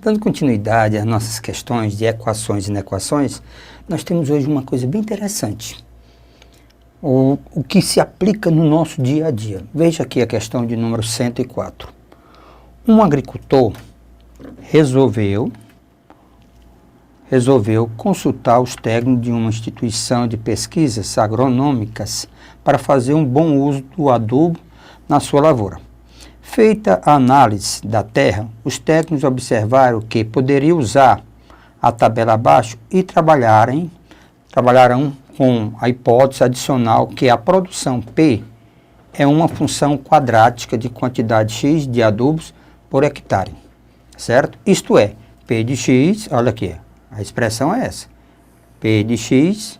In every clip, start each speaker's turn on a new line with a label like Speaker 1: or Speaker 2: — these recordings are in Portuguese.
Speaker 1: Dando continuidade às nossas questões de equações e inequações, nós temos hoje uma coisa bem interessante. O que se aplica no nosso dia a dia. Veja aqui a questão de número 104. Um agricultor resolveu consultar os técnicos de uma instituição de pesquisas agronômicas para fazer um bom uso do adubo na sua lavoura. Feita a análise da terra, os técnicos observaram que poderia usar a tabela abaixo e trabalharão com a hipótese adicional que a produção P é uma função quadrática de quantidade X de adubos por hectare, certo? Isto é, P de X, olha aqui, a expressão é essa, P de X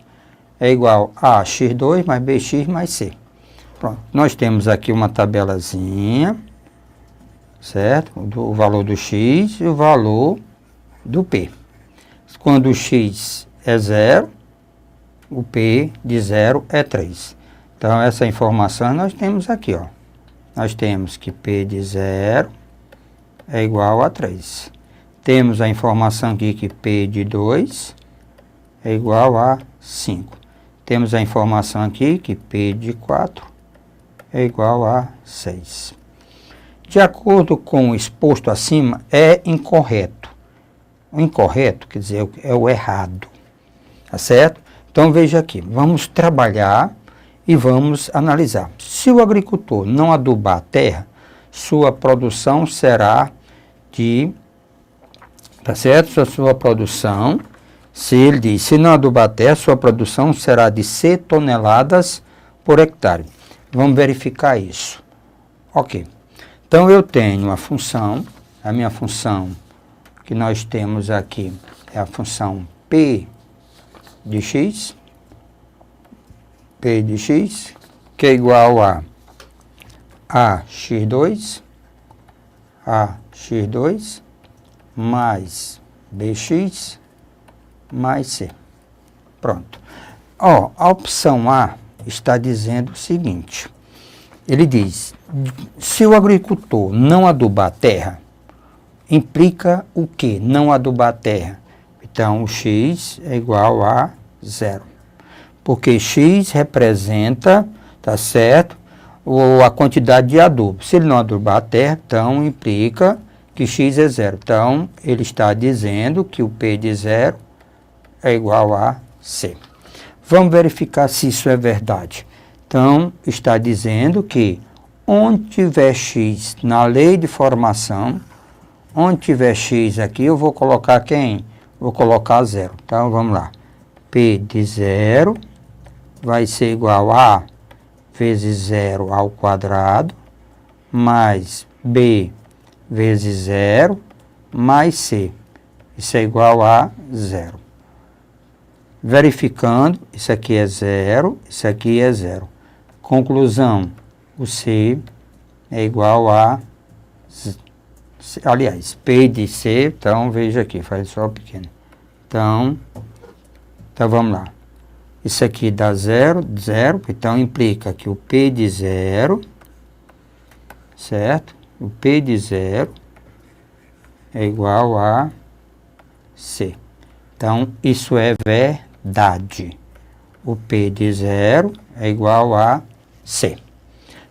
Speaker 1: é igual a X2 mais BX mais C. Pronto, nós temos aqui uma tabelazinha, certo? O valor do X e o valor do P. Quando o X é 0, o P de 0 é 3. Então, essa informação nós temos aqui, ó. Nós temos que P de 0 é igual a 3. Temos a informação aqui que P de 2 é igual a 5. Temos a informação aqui que P de 4 é igual a 6. De acordo com o exposto acima, é incorreto. O incorreto, quer dizer, é o errado. Tá certo? Então, veja aqui. Vamos trabalhar e vamos analisar. Se o agricultor não adubar a terra, sua produção será de... Tá certo? Sua produção, se ele diz, se não adubar a terra, sua produção será de C toneladas por hectare. Vamos verificar isso. Ok. Então, eu tenho a minha função que nós temos aqui é a função P de X, que é igual a AX2 mais BX mais C. Pronto. Ó, a opção A está dizendo o seguinte, ele diz, se o agricultor não adubar a terra, implica o que? Não adubar a terra. Então, o X é igual a 0. Porque X representa, tá certo, a quantidade de adubo. Se ele não adubar a terra, então implica que X é 0. Então, ele está dizendo que o P de 0 é igual a C. Vamos verificar se isso é verdade. Então, está dizendo que onde tiver X na lei de formação, onde tiver X aqui, eu vou colocar quem? Vou colocar 0. Então, vamos lá. P de 0 vai ser igual a vezes 0 ao quadrado, mais B vezes 0, mais C. Isso é igual a 0. Verificando, isso aqui é 0, isso aqui é 0. Conclusão, o C é igual a, aliás, P de C, então veja aqui, faz só pequeno. Então vamos lá. Isso aqui dá 0, então implica que o P de 0, certo? O P de 0 é igual a C. Então, isso é verdade. O P de 0 é igual a C.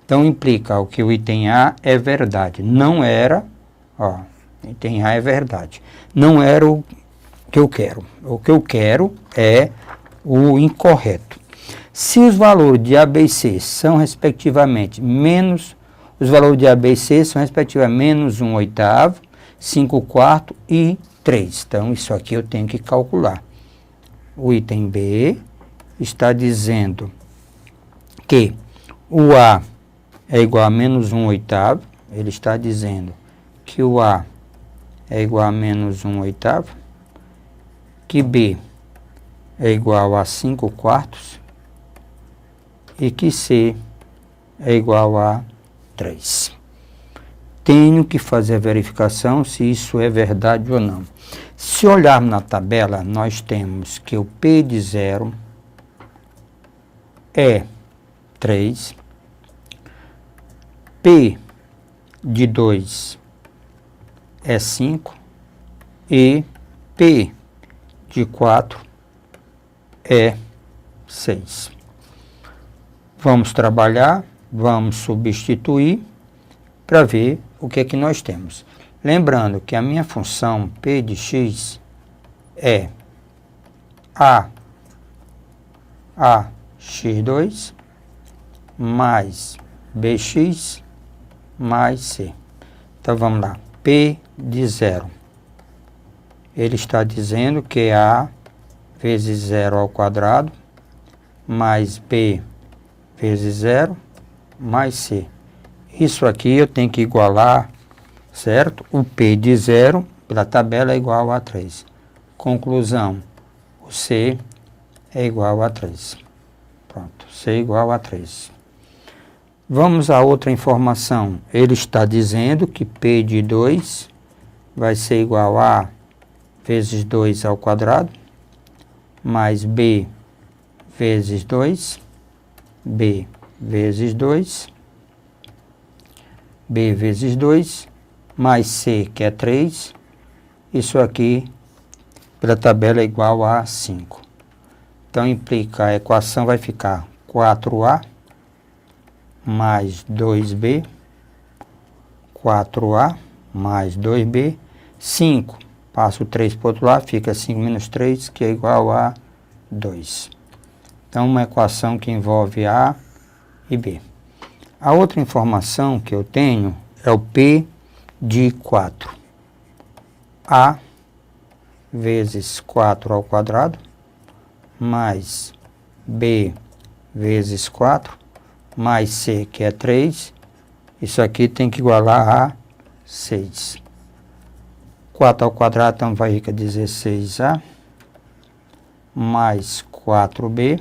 Speaker 1: Então, implica que o item A é verdade. Não era, ó, item A é verdade. Não era o que eu quero. O que eu quero é o incorreto. Se os valores de A, B e C são respectivamente menos, os valores de A, B e C são respectivamente menos 1/8, 5/4 e 3. Então, isso aqui eu tenho que calcular. O item B está dizendo que o A é igual a menos 1/8. Ele está dizendo que o A é igual a menos 1/8. Que B é igual a 5/4 e que C é igual a 3. Tenho que fazer a verificação se isso é verdade ou não. Se olharmos na tabela, nós temos que o P de 0 é 3, P de 2 é 5 e P de 4 é 6. Vamos trabalhar, vamos substituir para ver o que é que nós temos. Lembrando que a minha função P de x é AX2 mais BX mais C. Então vamos lá, P de 0. Ele está dizendo que é A vezes 0 ao quadrado mais B vezes 0 mais C. Isso aqui eu tenho que igualar, certo? O P de 0 pela tabela é igual a 3. Conclusão, o C é igual a 3. Pronto, C é igual a 3. Vamos a outra informação. Ele está dizendo que P de 2 vai ser igual a vezes 2 ao quadrado, mais B vezes 2, B vezes 2, B vezes 2, mais C, que é 3. Isso aqui, pela tabela, é igual a 5. Então, implica, a equação vai ficar 4A mais 2B, 4A mais 2B, 5. Passo o 3 para o outro lado, fica 5 menos 3, que é igual a 2. Então, uma equação que envolve A e B. A outra informação que eu tenho é o P de 4. A vezes 4 ao quadrado, mais B vezes 4, mais C, que é 3. Isso aqui tem que igualar a 6. 4 ao quadrado, então vai ficar 16A, mais 4B.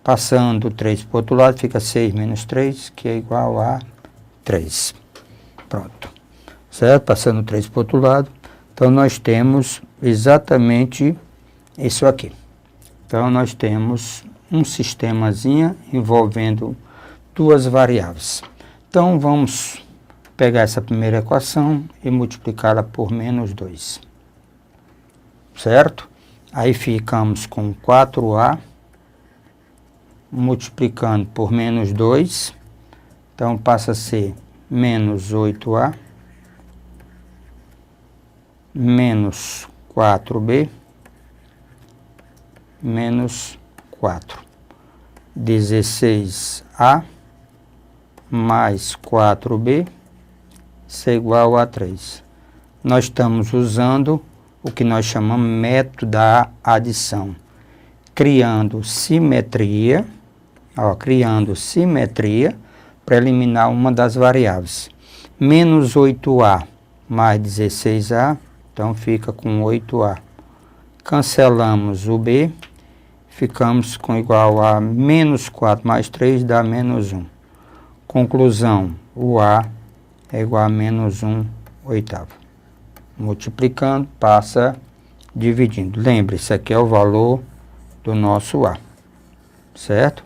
Speaker 1: Passando 3 para o outro lado, fica 6 menos 3, que é igual a 3. Pronto. Certo? Passando 3 para o outro lado. Então, nós temos exatamente isso aqui. Então, nós temos um sistemazinho envolvendo duas variáveis. Então, vamos pegar essa primeira equação e multiplicá-la por menos 2. Certo? Aí ficamos com 4A multiplicando por menos 2, então passa a ser menos 8A, menos 4B, menos 4. 16A mais 4B, isso é igual a 3. Nós estamos usando o que nós chamamos método da adição, criando simetria para eliminar uma das variáveis. Menos 8A mais 16A, então fica com 8A. Cancelamos o B, ficamos com igual a menos 4 mais 3 dá menos 1. Conclusão, o A é igual a menos 1 oitavo. Multiplicando, passa dividindo. Lembre-se, aqui é o valor do nosso A, certo?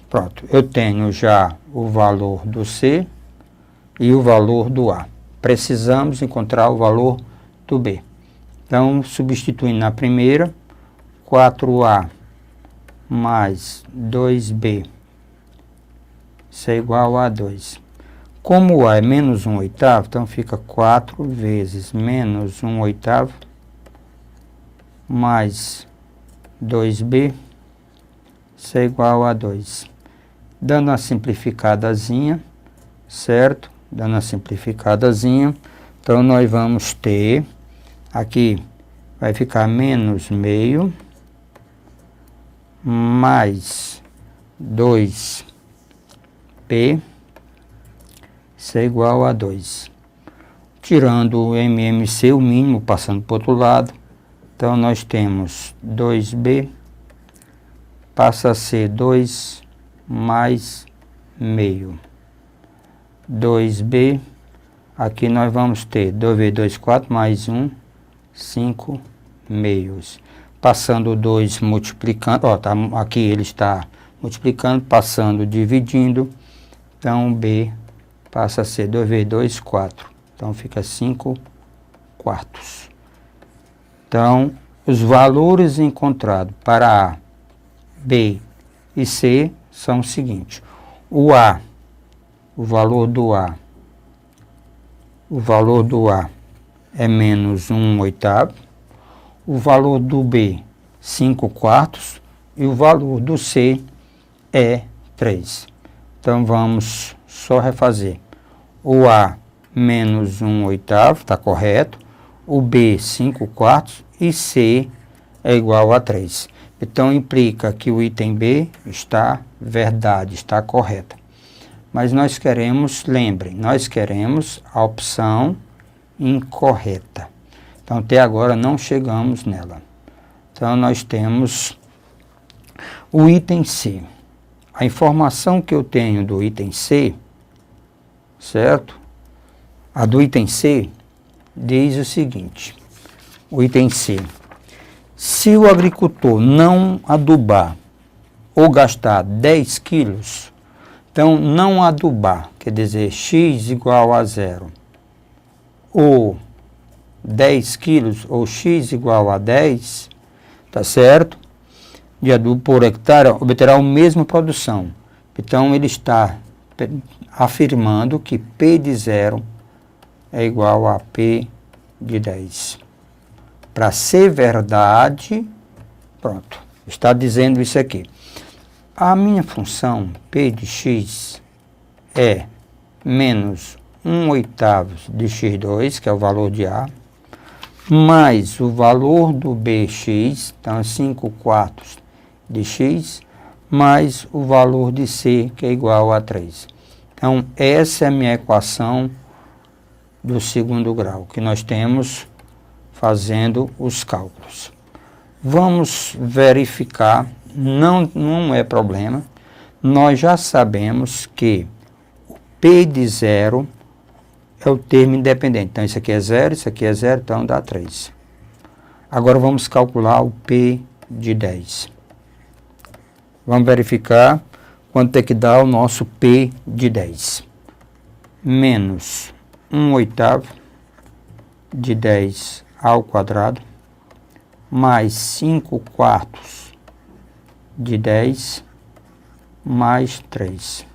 Speaker 1: Pronto, eu tenho já o valor do C e o valor do A. Precisamos encontrar o valor do B. Então, substituindo na primeira, 4A mais 2B, isso é igual a 2. Como o A é menos 1 oitavo, então fica 4 vezes menos 1 oitavo mais 2B, isso é igual a 2. Dando uma simplificadazinha, certo? Dando uma simplificadazinha, então nós vamos ter, aqui vai ficar menos meio, mais 2B, isso é igual a 2. Tirando o MMC, o mínimo, passando para o outro lado, então nós temos 2B, passa a ser 2 mais meio. 2B, aqui nós vamos ter 2 vezes 2, 4, mais 1, 5 meios. Passando o 2 multiplicando, ó, aqui ele está multiplicando, passando, dividindo, então B passa a ser 2 vezes 2, 4. Então fica 5 quartos. Então, os valores encontrados para A, B e C são os seguintes. O valor do A é menos 1/8, o valor do B, 5/4, e o valor do C é 3. Então, vamos só refazer. O A, menos 1/8, está correto. O B, 5/4, e C é igual a 3. Então, implica que o item B está verdade, está correta. Mas nós queremos, lembrem, nós queremos a opção incorreta. Então, até agora não chegamos nela. Então, nós temos o item C. A informação que eu tenho do item C, certo? A do item C diz o seguinte. O item C. Se o agricultor não adubar ou gastar 10 quilos, então não adubar, quer dizer, x igual a 0, ou 10 quilos, ou x igual a 10, tá certo? De adubo por hectare, obterá a mesma produção. Então, ele está afirmando que P de 0 é igual a P de 10. Para ser verdade, pronto, está dizendo isso aqui. A minha função P de x é menos 1/8 de x2, que é o valor de A, mais o valor do bx, então 5/4 de x, mais o valor de c, que é igual a 3. Então, essa é a minha equação do segundo grau, que nós temos fazendo os cálculos. Vamos verificar, não é problema, nós já sabemos que o P de 0 é o termo independente. Então, isso aqui é 0, isso aqui é 0, então dá 3. Agora, vamos calcular o P de 10. Vamos verificar quanto é que dá o nosso P de 10. Menos 1/8 de 10 ao quadrado, mais 5/4 de 10, mais 3.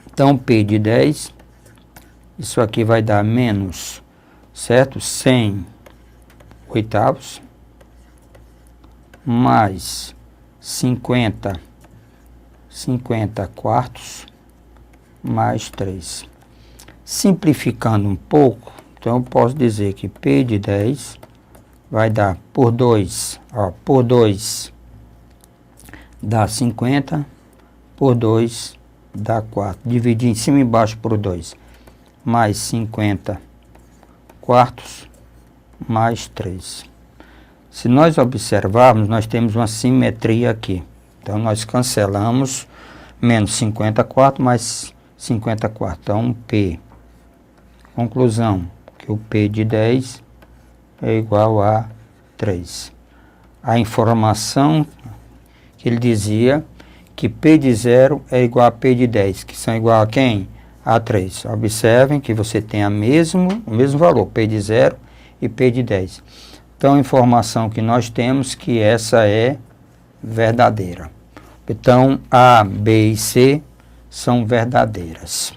Speaker 1: Então, P de 10, isso aqui vai dar menos, certo? 100/8, mais 50/4, mais 3. Simplificando um pouco, então eu posso dizer que P de 10 vai dar por 2, por 2 dá 50, por 2 dá 4. Dividir em cima e embaixo por 2, mais 50/4, mais 3. Se nós observarmos, nós temos uma simetria aqui. Então, nós cancelamos menos 50/4 mais 50/4. Então, P. Conclusão, que o P de 10 é igual a 3. A informação que ele dizia que P de 0 é igual a P de 10, que são igual a quem? A 3. Observem que você tem o mesmo valor, P de 0 e P de 10. Então, a informação que nós temos que essa é verdadeira. Então, A, B e C são verdadeiras,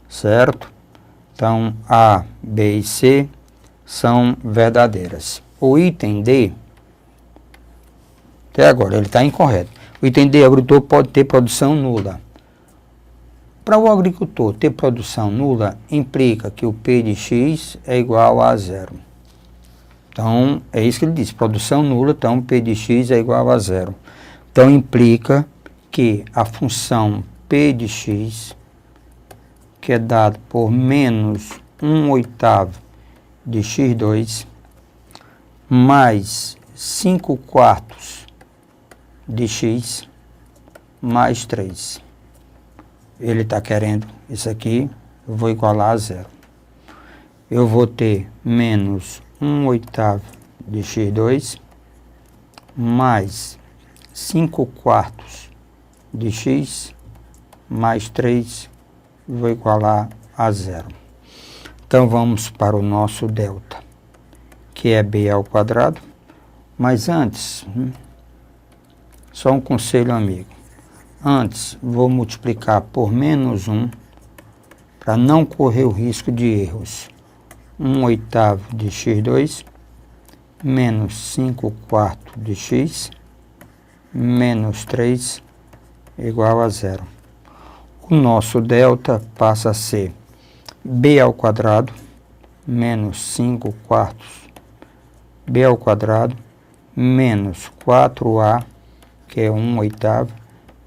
Speaker 1: certo? Então, A, B e C são verdadeiras. O item D, até agora, ele está incorreto. O item D, o agricultor pode ter produção nula. Para o agricultor ter produção nula, implica que o P de x é igual a 0. Então, é isso que ele diz, produção nula, então P de x é igual a 0. Então, implica que a função P de x, que é dado por menos 1/8 de x2, mais 5/4 de x, mais 3. Ele está querendo isso aqui, eu vou igualar a 0. Eu vou ter menos 1/8 de x2, mais 5/4 de x, mais 3, vou igualar a 0. Então vamos para o nosso delta, que é b ao quadrado. Mas antes, só um conselho, amigo. Antes, vou multiplicar por menos 1, para não correr o risco de erros. 1/8 de x2, menos 5/4 de x, menos 3, igual a 0. O nosso delta passa a ser b ao quadrado, menos 5/4, b ao quadrado, menos 4a, que é 1/8,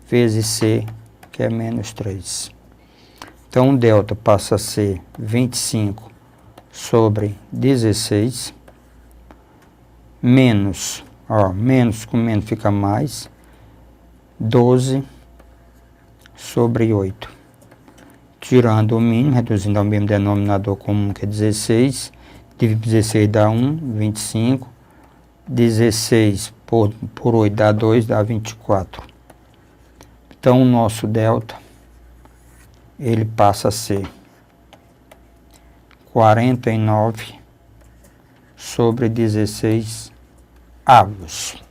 Speaker 1: vezes c, que é menos 3. Então, o delta passa a ser 25 sobre 16, menos, menos com menos fica mais, 12 sobre 8. Tirando o mínimo, reduzindo ao mesmo denominador comum, que é 16, dividido por 16 dá 1, 25, 16 por 8 dá 2, dá 24. Então, o nosso delta, ele passa a ser 49 sobre 16 avos.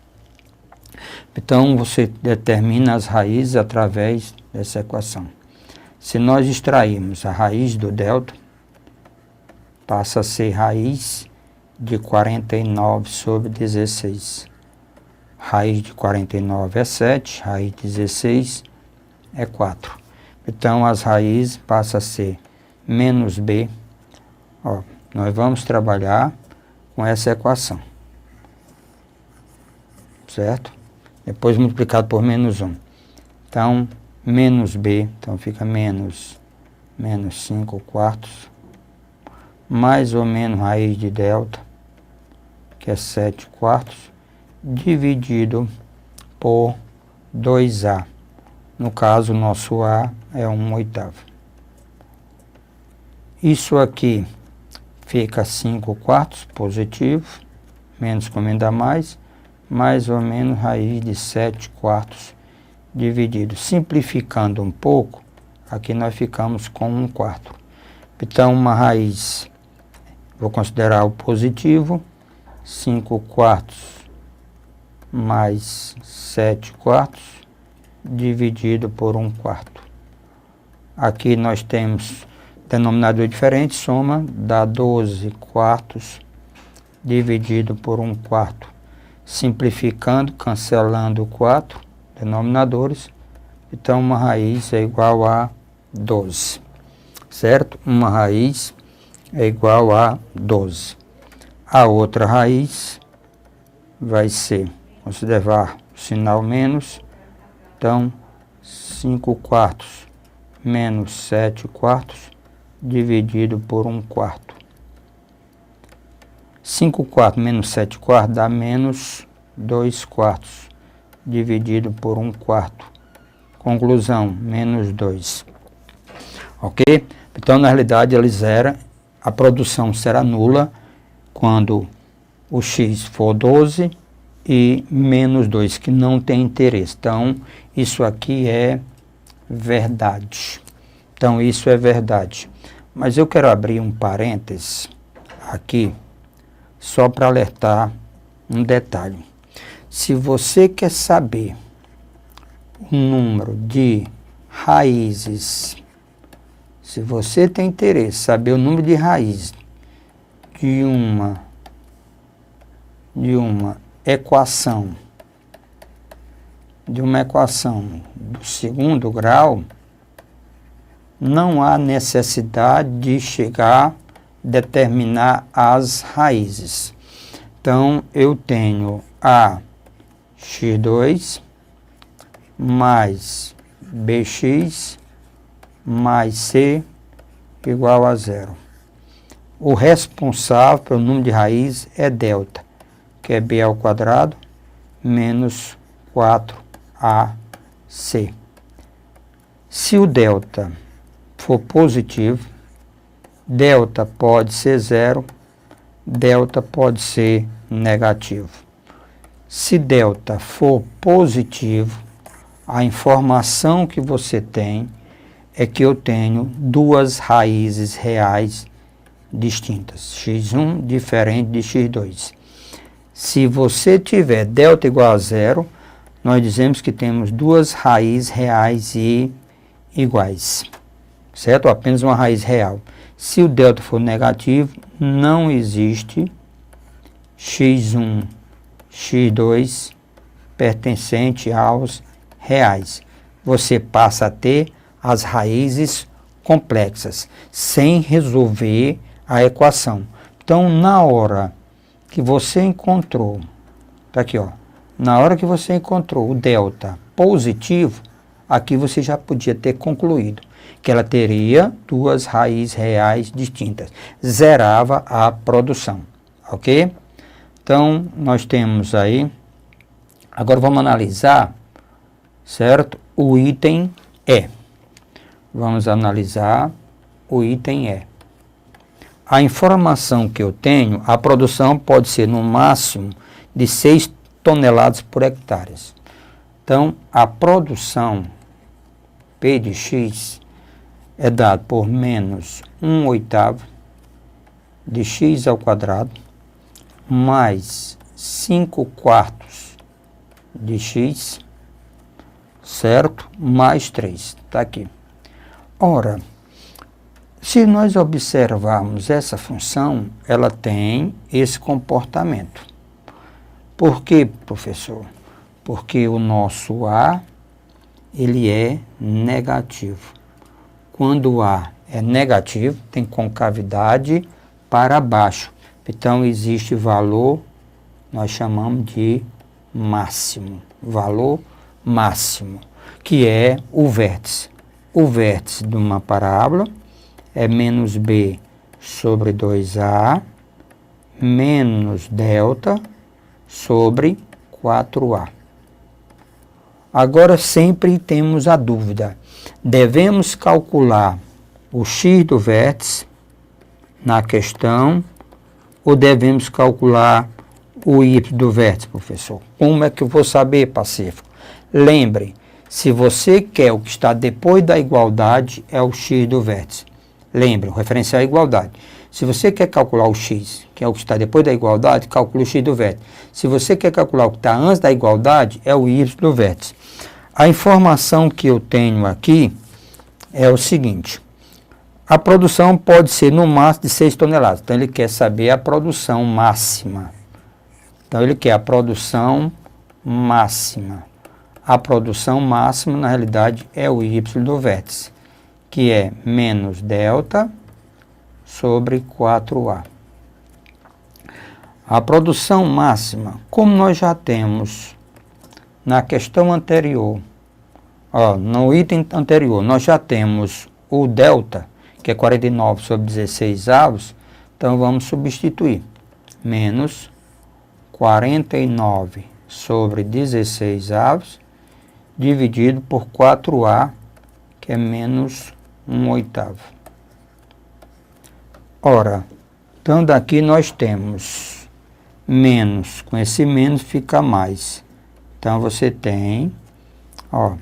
Speaker 1: Então, você determina as raízes através dessa equação. Se nós extrairmos a raiz do delta, passa a ser raiz de 49 sobre 16. Raiz de 49 é 7, raiz de 16 é 4. Então, as raízes passam a ser menos b. Nós vamos trabalhar com essa equação, certo? Depois multiplicado por menos 1. Então, menos b, então fica menos 5/4, mais ou menos raiz de delta, que é 7/4, dividido por 2a. No caso, o nosso a é 1/8. Isso aqui fica 5/4 positivo, menos com menos dá mais ou menos raiz de 7/4 dividido. Simplificando um pouco, aqui nós ficamos com 1/4. Então, uma raiz, vou considerar o positivo, 5/4 mais 7/4 dividido por 1/4. Aqui nós temos denominador diferente, soma dá 12/4 dividido por 1/4. Simplificando, cancelando 4 denominadores, então uma raiz é igual a 12, certo? Uma raiz é igual a 12. A outra raiz vai ser, considerar o sinal menos, então 5/4 menos 7/4 dividido por 1/4. 5/4 menos 7/4 dá menos 2/4 dividido por 1/4. Conclusão, menos 2. Ok? Então, na realidade, ele zera, a produção será nula quando o x for 12 e menos 2, que não tem interesse. Então, isso aqui é verdade. Então, isso é verdade. Mas eu quero abrir um parênteses aqui, só para alertar um detalhe. Se você quer saber o número de raízes, se você tem interesse em saber o número de raízes de uma equação, do segundo grau, não há necessidade de chegar a determinar as raízes. Então, eu tenho a x2 mais bx mais c igual a 0. O responsável pelo número de raiz é delta, que é b ao quadrado menos 4ac. Se o delta for positivo, delta pode ser 0, delta pode ser negativo. Se delta for positivo, a informação que você tem é que eu tenho duas raízes reais distintas. x1 diferente de x2. Se você tiver delta igual a zero, nós dizemos que temos duas raízes reais e iguais, certo? Apenas uma raiz real. Se o delta for negativo, não existe x1, x2 pertencente aos reais. Você passa a ter as raízes complexas, sem resolver a equação. Então, na hora que você encontrou, tá aqui, ó, na hora que você encontrou o delta positivo, aqui você já podia ter concluído que ela teria duas raízes reais distintas. Zerava a produção, ok? Então, nós temos aí, agora vamos analisar, certo? O item E. Vamos analisar o item E. A informação que eu tenho, a produção pode ser no máximo de 6 toneladas por hectare. Então, a produção P de x é dado por menos 1/8 de x ao quadrado mais 5/4 de x, certo? Mais 3, está aqui. Ora, se nós observarmos essa função, ela tem esse comportamento. Por quê, professor? Porque o nosso A, ele é negativo. Quando o A é negativo, tem concavidade para baixo. Então, existe valor, nós chamamos de máximo. Valor máximo, que é o vértice. O vértice de uma parábola é menos B sobre 2A menos delta sobre 4A. Agora sempre temos a dúvida. Devemos calcular o x do vértice na questão ou devemos calcular o y do vértice, professor? Como é que eu vou saber, Pacífico? Lembre, se você quer o que está depois da igualdade, é o x do vértice. Lembre, o referencial é a igualdade. Se você quer calcular o x, que é o que está depois da igualdade, calcule o x do vértice. Se você quer calcular o que está antes da igualdade, é o y do vértice. A informação que eu tenho aqui é o seguinte. A produção pode ser no máximo de 6 toneladas. Então, ele quer saber a produção máxima. Então, ele quer a produção máxima. A produção máxima, na realidade, é o y do vértice, que é menos delta sobre 4A. A produção máxima, como nós já temos na questão anterior, no item anterior, nós já temos o delta, que é 49 sobre 16 avos, então vamos substituir. Menos 49 sobre 16 avos, dividido por 4A, que é menos 1/8. Ora, então daqui nós temos menos, com esse menos fica mais. Então você tem,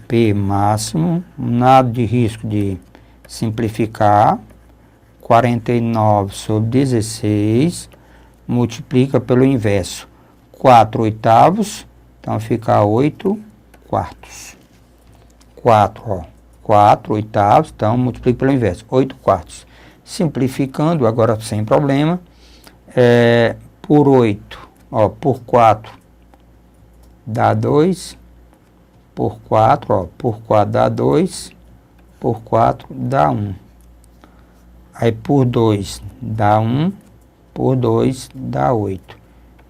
Speaker 1: P máximo, nada de risco de simplificar, 49 sobre 16, multiplica pelo inverso, 4/8, então fica 8/4. 4/8, então multiplica pelo inverso, 8/4. Simplificando, agora sem problema, por 8, por 4 dá 2, por 4, por 4 dá 2, por 4 dá 1. Aí por 2 dá 1, por 2 dá 8.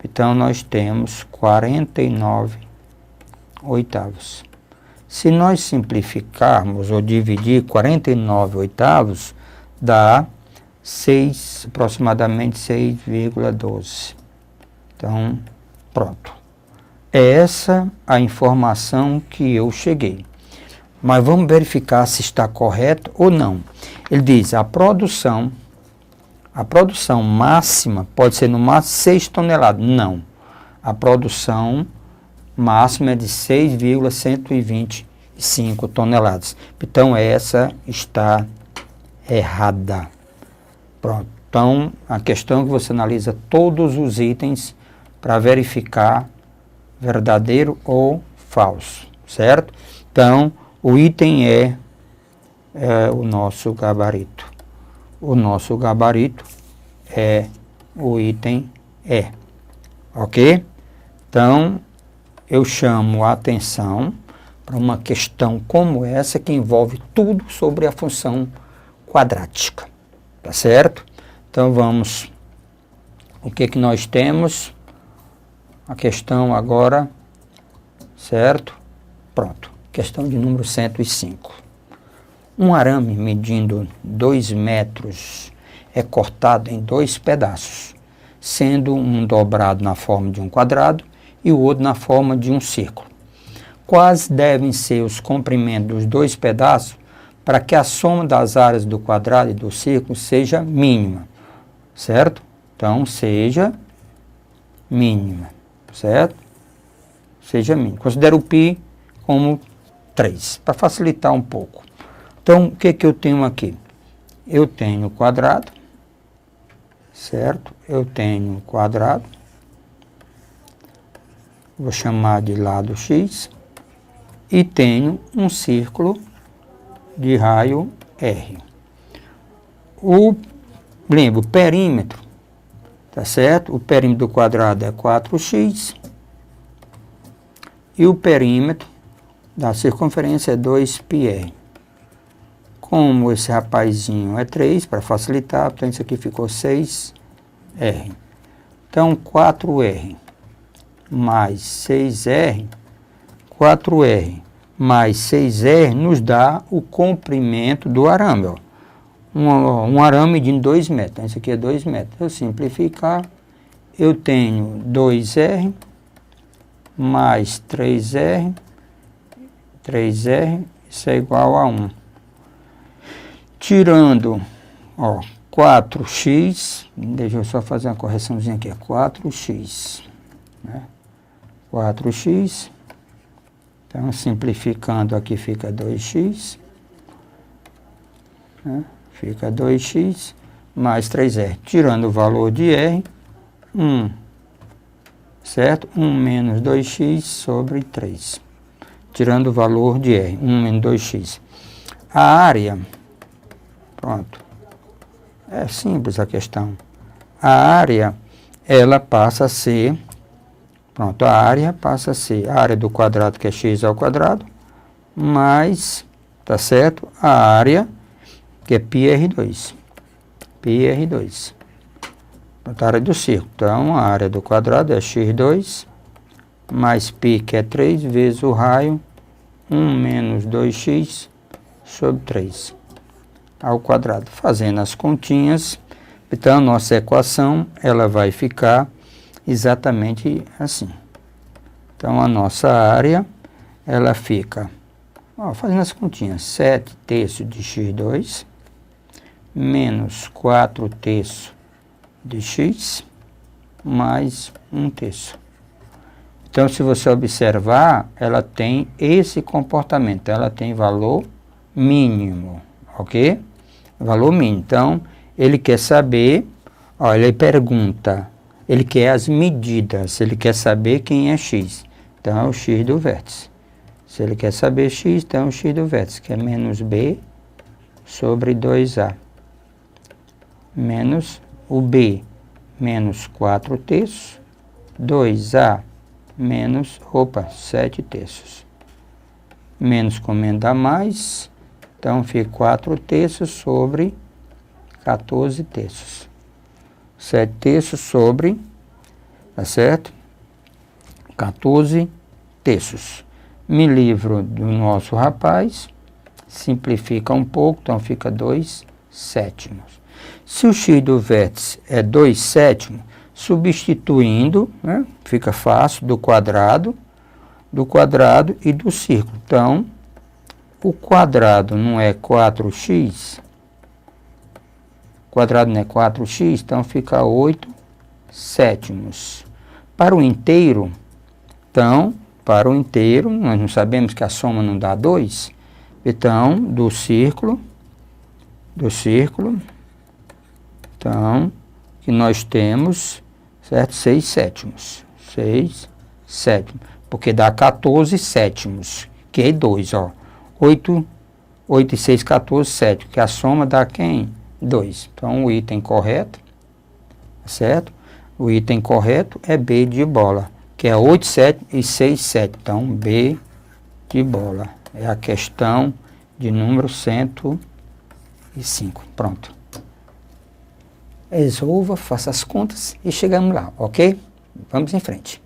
Speaker 1: Então nós temos 49/8. Se nós simplificarmos ou dividir 49/8, dá 6, aproximadamente 6,12. Então, pronto. É essa a informação que eu cheguei. Mas vamos verificar se está correto ou não. Ele diz, a produção máxima pode ser no máximo 6 toneladas. Não. A produção máxima é de 6,125 toneladas. Então, essa está errada. Pronto. Então, a questão é que você analisa todos os itens para verificar verdadeiro ou falso, certo? Então, o item é o nosso gabarito. O nosso gabarito é o item E, ok? Então, eu chamo a atenção para uma questão como essa que envolve tudo sobre a função quadrática, tá certo? Então vamos, o que que nós temos? A questão agora, certo? Pronto, questão de número 105. Um arame medindo 2 metros é cortado em 2 pedaços, sendo um dobrado na forma de um quadrado e o outro na forma de um círculo. Quais devem ser os comprimentos dos 2 pedaços para que a soma das áreas do quadrado e do círculo seja mínima, certo? Então, seja mínima, certo? Seja mínima. Considero o π como 3, para facilitar um pouco. Então, o que que eu tenho aqui? Eu tenho quadrado, certo? Eu tenho quadrado, vou chamar de lado x, e tenho um círculo de raio R. Lembra, o perímetro, tá certo? O perímetro do quadrado é 4x e o perímetro da circunferência é 2πr. Como esse rapazinho é 3, para facilitar, então isso aqui ficou 6r. Então, 4r mais 6r, 4r mais 6r nos dá o comprimento do arame. Ó. Um arame medindo 2 metros. Então, isso aqui é 2 metros. Se eu simplificar, eu tenho 2r mais 3r, isso é igual a 1. Tirando, ó, 4x, deixa eu só fazer uma correçãozinha aqui, é 4x, né? 4x, então simplificando aqui fica 2x, né? Fica 2x mais 3r, tirando o valor de r, 1, certo? 1 menos 2x sobre 3, tirando o valor de r, 1 menos 2x. A área, pronto, é simples a questão. A área, ela passa a ser, pronto, a área passa a ser a área do quadrado, que é x ao quadrado, mais, tá certo? A área, que é πr2. πr2. Pronto, a área do círculo. Então, a área do quadrado é x2, mais π, que é 3, vezes o raio, 1 menos 2x sobre 3 ao quadrado. Fazendo as continhas, então, nossa equação, ela vai ficar exatamente assim. Então, a nossa área, ela fica, ó, fazendo as continhas, 7 terços de x2, menos 4 terços de x, mais 1 terço. Então, se você observar, ela tem esse comportamento, ela tem valor mínimo, ok? Valor mínimo. Então, ele quer saber, ó, ele pergunta, ele quer as medidas, ele quer saber quem é x. Então, é o x do vértice. Se ele quer saber x, então é o x do vértice, que é menos b sobre 2a. Menos o b, menos 4 terços, 2a, menos, 7 terços. Menos com menos dá mais, então fica 4 terços sobre 14 terços. 7 terços sobre, tá certo? 14 terços. Me livro do nosso rapaz, simplifica um pouco, então fica 2 sétimos. Se o x do vértice é 2 sétimos, substituindo, né, fica fácil, do quadrado e do círculo. Então, o quadrado não é 4x, o quadrado não é 4x, então fica 8 sétimos. Para o inteiro, então, nós não sabemos que a soma não dá 2, então, do círculo, Então, que nós temos, certo? 6 sétimos. 6 sétimos. Porque dá 14 sétimos, que é 2, ó. 8 e 6, 14 sétimos, que a soma dá quem? 2. Então, o item correto, certo? O item correto é B de bola, que é 8 sétimos e 6 sétimos. Então, B de bola. É a questão de número 105. Pronto. Resolva, faça as contas e chegamos lá, ok? Vamos em frente.